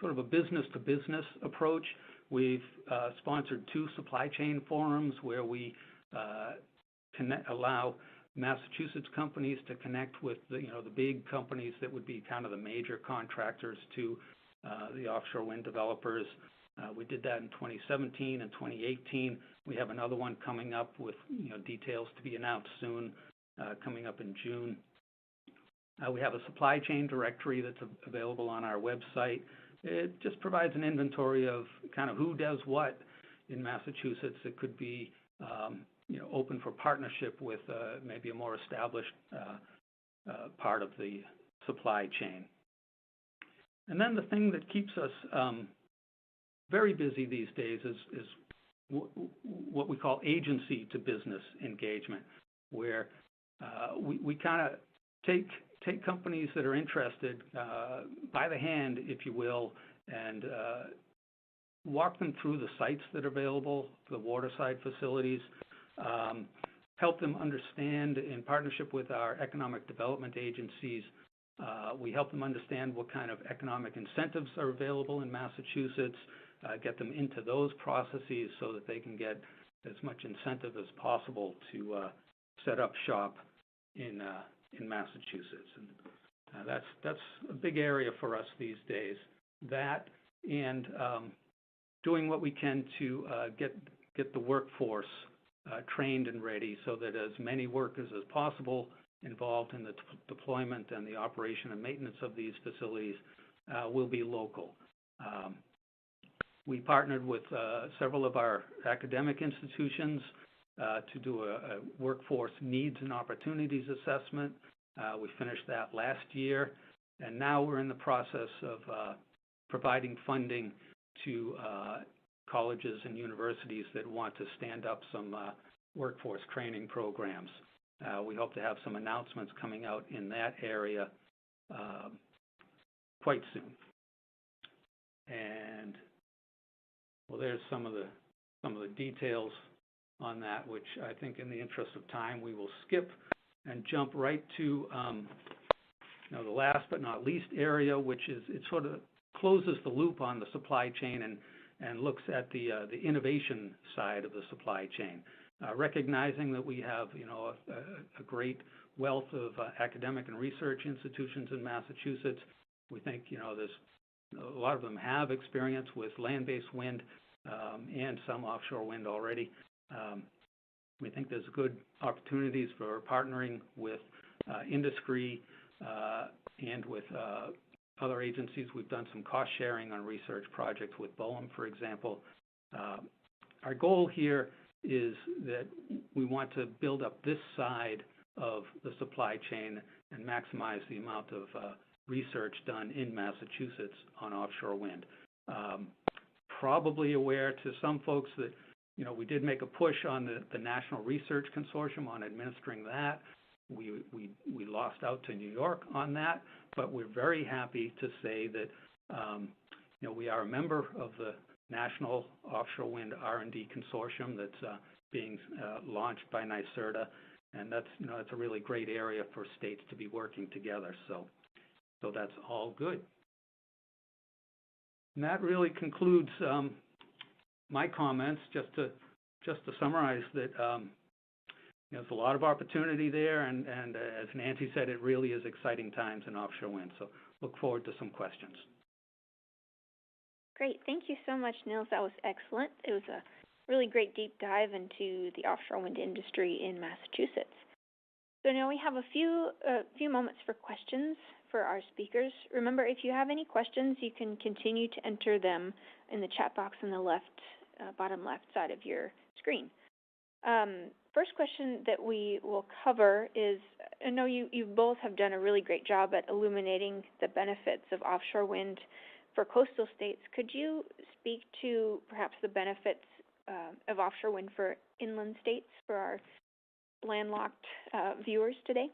sort of a business-to-business approach. We've sponsored 2 supply chain forums where we allow Massachusetts companies to connect with the big companies that would be kind of the major contractors to the offshore wind developers. We did that in 2017 and 2018. We have another one coming up with details to be announced soon, coming up in June. We have a supply chain directory that's available on our website. It just provides an inventory of kind of who does what in Massachusetts. It could be open for partnership with maybe a more established part of the supply chain. And then the thing that keeps us very busy these days is what we call agency to business engagement, where we kind of take companies that are interested by the hand, if you will, and walk them through the sites that are available, the waterside facilities, help them understand in partnership with our economic development agencies. We help them understand what kind of economic incentives are available in Massachusetts, get them into those processes so that they can get as much incentive as possible to set up shop in Massachusetts. And that's a big area for us these days. That and doing what we can to get the workforce trained and ready so that as many workers as possible involved in the deployment and the operation and maintenance of these facilities will be local. We partnered with several of our academic institutions to do a workforce needs and opportunities assessment. We finished that last year, and now we're in the process of providing funding to colleges and universities that want to stand up some workforce training programs. We hope to have some announcements coming out in that area quite soon. And well, there's some of the details on that, which I think in the interest of time we will skip and jump right to the last but not least area, which is it sort of closes the loop on the supply chain and looks at the innovation side of the supply chain, recognizing that we have a great wealth of academic and research institutions in Massachusetts. We think there's a lot of them have experience with land-based wind and some offshore wind already. We think there's good opportunities for partnering with industry and with other agencies. We've done some cost sharing on research projects with BOEM, for example. Our goal here is that we want to build up this side of the supply chain and maximize the amount of research done in Massachusetts on offshore wind. Probably aware to some folks that we did make a push on the National Research Consortium on administering that. We lost out to New York on that, but we're very happy to say that we are a member of the National Offshore Wind R&D Consortium that's being launched by NYSERDA, and that's a really great area for states to be working together. So that's all good. And that really concludes my comments. Just to summarize that there's a lot of opportunity there, and as Nancy said, it really is exciting times in offshore wind. So look forward to some questions. Great. Thank you so much, Nils. That was excellent. It was a really great deep dive into the offshore wind industry in Massachusetts. So now we have a few moments for questions for our speakers. Remember, if you have any questions, you can continue to enter them in the chat box on the bottom left side of your screen. First question that we will cover is, I know you both have done a really great job at illuminating the benefits of offshore wind for coastal states. Could you speak to perhaps the benefits of offshore wind for inland states for our landlocked viewers today?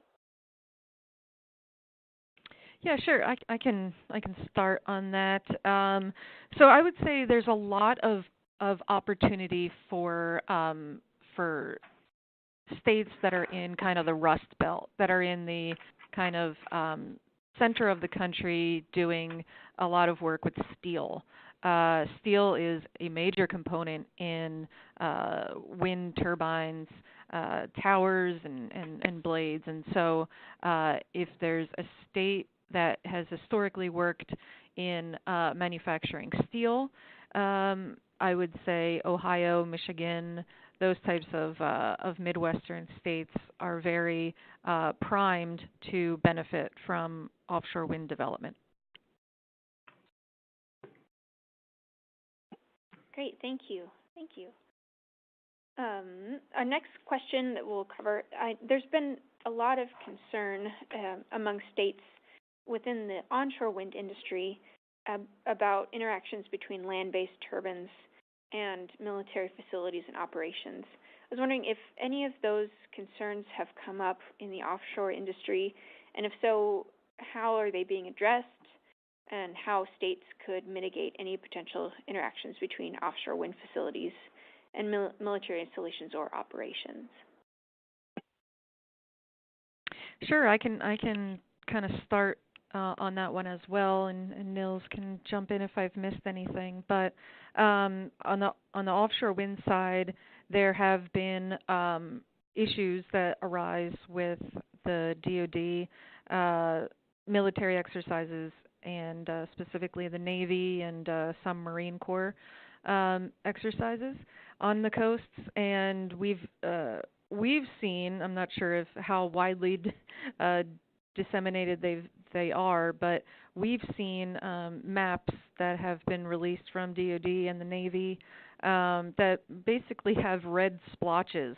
Yeah, sure. I can start on that. So I would say there's a lot of opportunity for states that are in kind of the Rust Belt, that are in the kind of center of the country doing a lot of work with steel. Steel is a major component in wind turbines, towers, and blades. And so if there's a state that has historically worked in manufacturing steel, I would say Ohio, Michigan, those types of Midwestern states are very primed to benefit from offshore wind development. Great, thank you. Thank you. Our next question that we'll cover, there's been a lot of concern among states within the onshore wind industry about interactions between land-based turbines and military facilities and operations. I was wondering if any of those concerns have come up in the offshore industry, and if so, how are they being addressed, and how states could mitigate any potential interactions between offshore wind facilities and military installations or operations? Sure, I can kind of start on that one as well, and Nils can jump in if I've missed anything. But on the offshore wind side, there have been issues that arise with the DoD military exercises, and specifically the Navy and some Marine Corps exercises on the coasts, and we've seen, I'm not sure if how widely disseminated they are, but we've seen maps that have been released from DoD and the Navy that basically have red splotches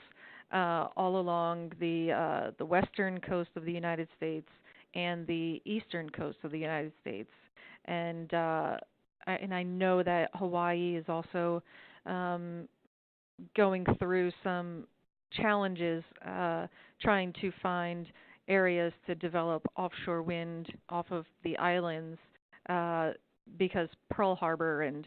all along the western coast of the United States and the eastern coast of the United States, and I know that Hawaii is also going through some challenges trying to find areas to develop offshore wind off of the islands because Pearl Harbor and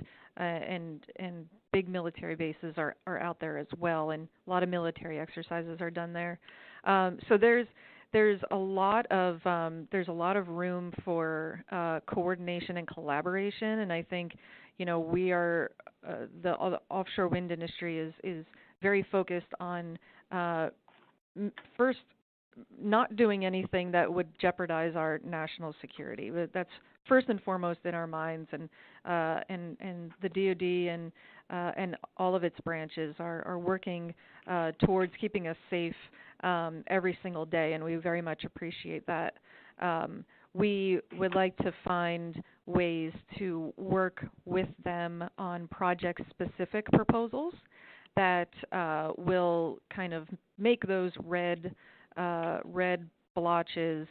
big military bases are out there as well, and a lot of military exercises are done there. So there's a lot of room for coordination and collaboration, and I think we are the offshore wind industry is very focused on first not doing anything that would jeopardize our national security. That's first and foremost in our minds, and the DoD and all of its branches are working towards keeping us safe every single day, and we very much appreciate that. We would like to find ways to work with them on project-specific proposals that will kind of make those red blotches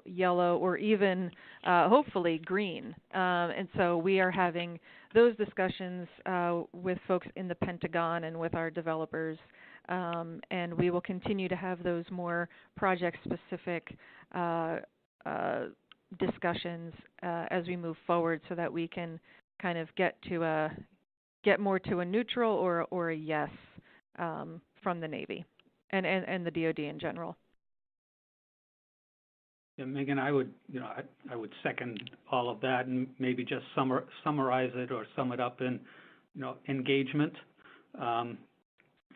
yellow, or even hopefully green. And so we are having those discussions with folks in the Pentagon and with our developers, and we will continue to have those more project-specific discussions as we move forward, so that we can kind of get more to a neutral or a yes from the Navy and the DoD in general. Yeah, Megan, I would second all of that, and maybe just summarize it or sum it up in engagement,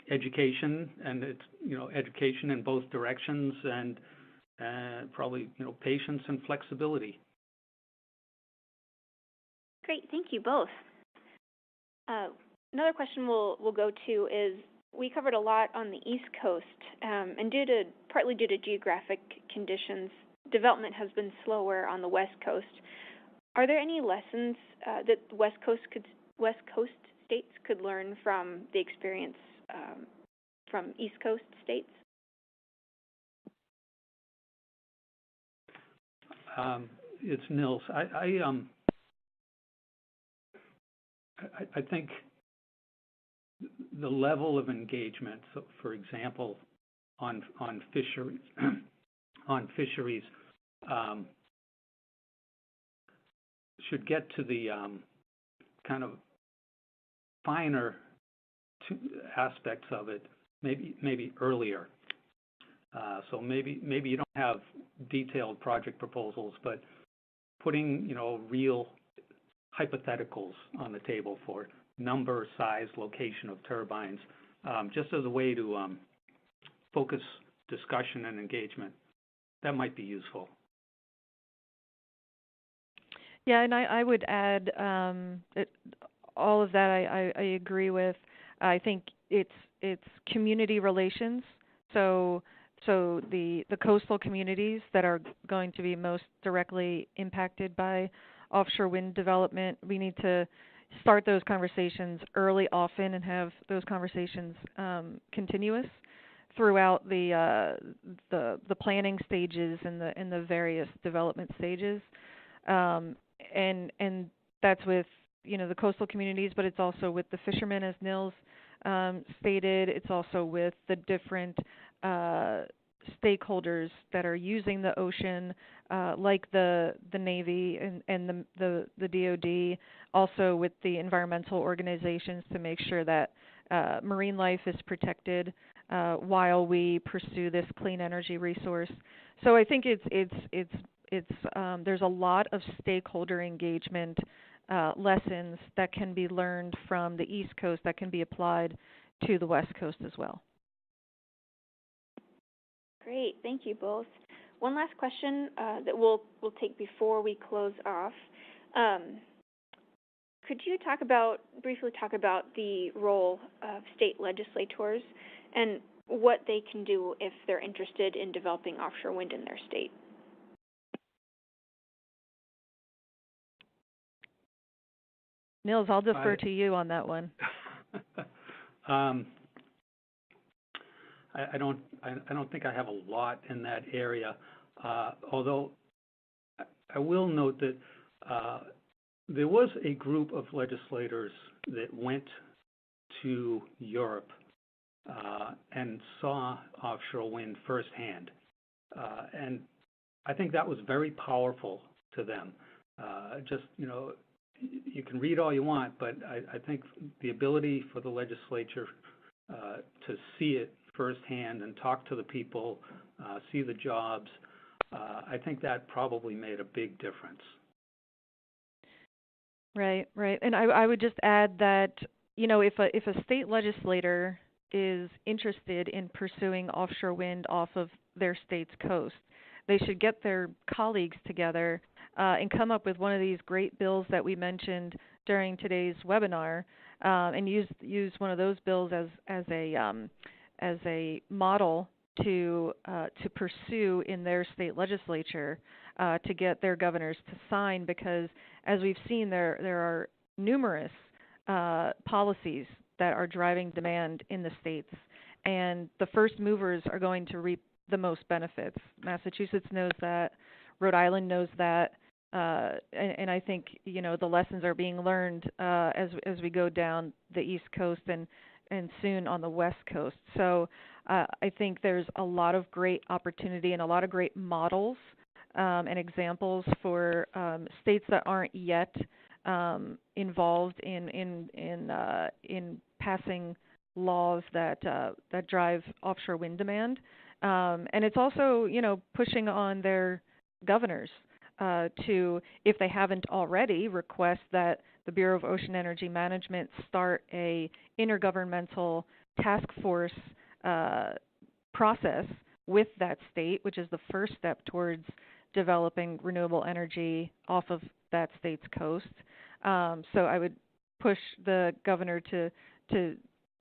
education, and it's education in both directions, and probably patience and flexibility. Great, thank you both. Another question we'll go to is, we covered a lot on the East Coast, and partly due to geographic conditions, development has been slower on the West Coast. Are there any lessons that West Coast states could learn from the experience from East Coast states? It's Nils. I think the level of engagement, so for example, on fisheries, should get to the kind of finer aspects of it, maybe earlier. So maybe you don't have detailed project proposals, but putting real hypotheticals on the table for number, size, location of turbines, just as a way to focus discussion and engagement. That might be useful. Yeah, and I would add all of that I agree with. I think it's community relations. So the coastal communities that are going to be most directly impacted by offshore wind development, we need to start those conversations early, often, and have those conversations continuous throughout the planning stages and the various development stages, and that's with the coastal communities, but it's also with the fishermen, as Nils stated. It's also with the different stakeholders that are using the ocean, like the Navy and the DoD, also with the environmental organizations to make sure that marine life is protected while we pursue this clean energy resource. So I think there's a lot of stakeholder engagement lessons that can be learned from the East Coast that can be applied to the West Coast as well. Great, thank you both. One last question that we'll take before we close off. Could you briefly talk about the role of state legislators and what they can do if they're interested in developing offshore wind in their state? Nils, I'll defer to you on that one. I don't think I have a lot in that area, although I will note that there was a group of legislators that went to Europe and saw offshore wind firsthand, and I think that was very powerful to them. You can read all you want, but I think the ability for the legislature to see it firsthand and talk to the people, see the jobs, I think that probably made a big difference. Right. And I would just add that, if a state legislator is interested in pursuing offshore wind off of their state's coast, they should get their colleagues together and come up with one of these great bills that we mentioned during today's webinar, and use one of those bills as a model to pursue in their state legislature to get their governors to sign, because as we've seen, there are numerous policies that are driving demand in the states, and the first movers are going to reap the most benefits. Massachusetts knows that, Rhode Island knows that, and I think the lessons are being learned as we go down the East Coast and soon on the West Coast. So I think there's a lot of great opportunity and a lot of great models and examples for states that aren't yet involved in passing laws that drive offshore wind demand. And it's also, pushing on their governors to, if they haven't already, request that the Bureau of Ocean Energy Management start a intergovernmental task force process with that state, which is the first step towards developing renewable energy off of that state's coast. So I would push the governor to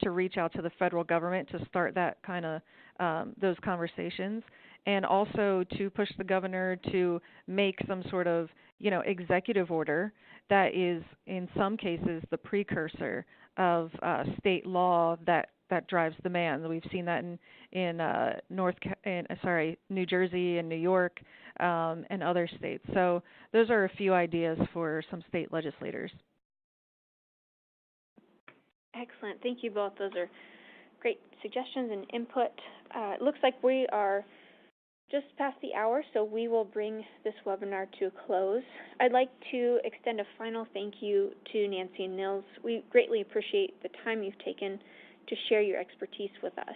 reach out to the federal government to start that kind of those conversations, and also to push the governor to make some sort of executive order that is in some cases the precursor of state law that drives demand. We've seen that in New Jersey and New York and other states. So those are a few ideas for some state legislators. Excellent. Thank you both. Those are great suggestions and input. It looks like we are just past the hour, so we will bring this webinar to a close. I'd like to extend a final thank you to Nancy and Nils. We greatly appreciate the time you've taken to share your expertise with us.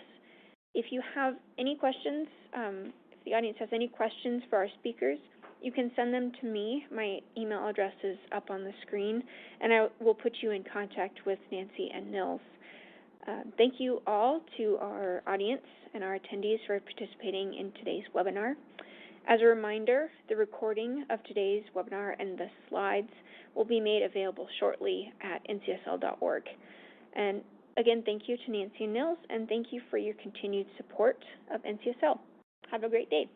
If you have any questions, if the audience has any questions for our speakers, you can send them to me. My email address is up on the screen, and I will put you in contact with Nancy and Nils. Thank you all to our audience and our attendees for participating in today's webinar. As a reminder, the recording of today's webinar and the slides will be made available shortly at ncsl.org. And again, thank you to Nancy and Nils, and thank you for your continued support of NCSL. Have a great day.